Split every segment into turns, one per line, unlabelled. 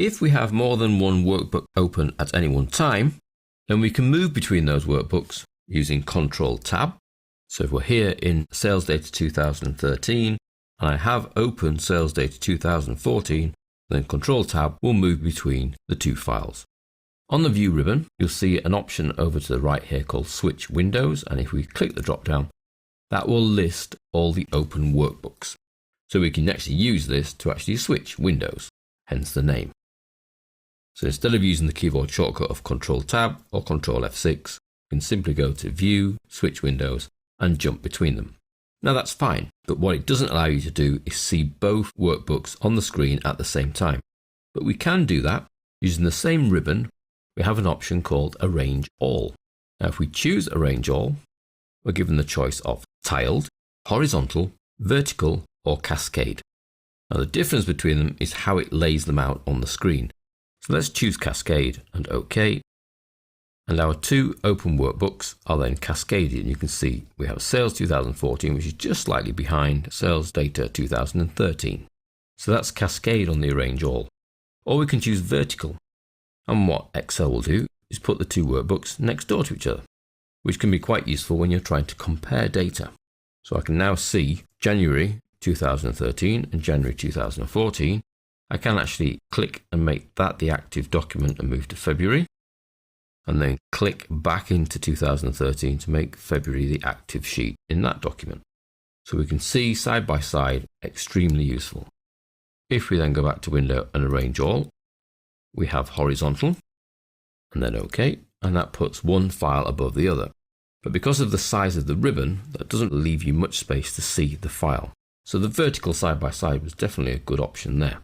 If we have more than one workbook open at any one time, then we can move between those workbooks using Control-Tab. So if we're here in Sales Data 2013, and I have open Sales Data 2014, then Control-Tab will move between the two files. On the View ribbon, you'll see an option over to the right here called Switch Windows, and if we click the drop-down, that will list all the open workbooks. So we can actually use this to actually switch windows, hence the name. So instead of using the keyboard shortcut of Control-Tab or Control-F6, you can simply go to View, Switch Windows, and jump between them. Now that's fine, but what it doesn't allow you to do is see both workbooks on the screen at the same time. But we can do that using the same ribbon. We have an option called Arrange All. Now if we choose Arrange All, we're given the choice of tiled, horizontal, vertical, or cascade. Now the difference between them is how it lays them out on the screen. So let's choose Cascade and OK. And our two open workbooks are then cascaded. And you can see we have Sales 2014, which is just slightly behind Sales Data 2013. So that's Cascade on the Arrange All. Or we can choose Vertical. And what Excel will do is put the two workbooks next door to each other, which can be quite useful when you're trying to compare data. So I can now see January 2013 and January 2014. I can actually click and make that the active document and move to February, and then click back into 2013 to make February the active sheet in that document. So we can see side by side, extremely useful. If we then go back to Window and Arrange All, we have horizontal, and then OK, and that puts one file above the other. But because of the size of the ribbon, that doesn't leave you much space to see the file. So the vertical side by side was definitely a good option there.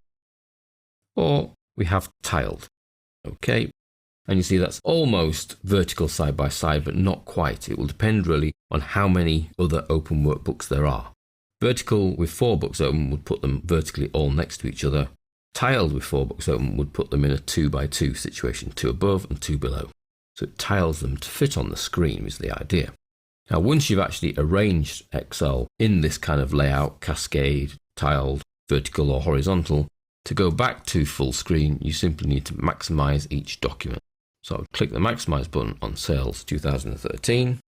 Or we have tiled. OK, and you see that's almost vertical side by side, but not quite. It will depend really on how many other open workbooks there are. Vertical with 4 books open would put them vertically all next to each other. Tiled with 4 books open would put them in a 2 by 2 situation, 2 above and 2 below. So it tiles them to fit on the screen is the idea. Now once you've actually arranged Excel in this kind of layout, cascade, tiled, vertical or horizontal, to go back to full screen, you simply need to maximize each document. So I'll click the maximize button on Sales 2013,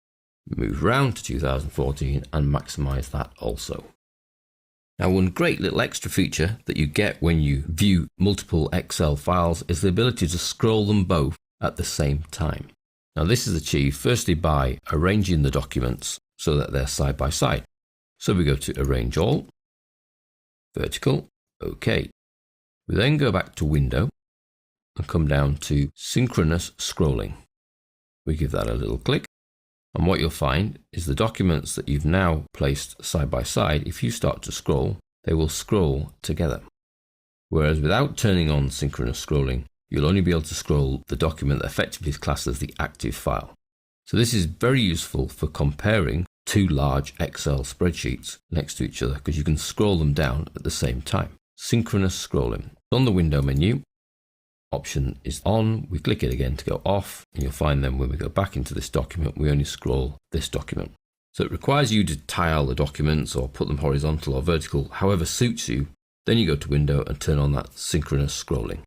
move round to 2014 and maximize that also. Now one great little extra feature that you get when you view multiple Excel files is the ability to scroll them both at the same time. Now this is achieved firstly by arranging the documents so that they're side by side. So we go to Arrange All, Vertical, OK. We then go back to Window and come down to Synchronous Scrolling. We give that a little click, and what you'll find is the documents that you've now placed side by side, if you start to scroll, they will scroll together. Whereas without turning on synchronous scrolling, you'll only be able to scroll the document that effectively is classed as the active file. So this is very useful for comparing two large Excel spreadsheets next to each other because you can scroll them down at the same time. Synchronous scrolling. On the window menu, option is on. We click it again to go off, and you'll find then when we go back into this document, we only scroll this document. So it requires you to tile the documents or put them horizontal or vertical, however suits you. Then you go to Window and turn on that synchronous scrolling.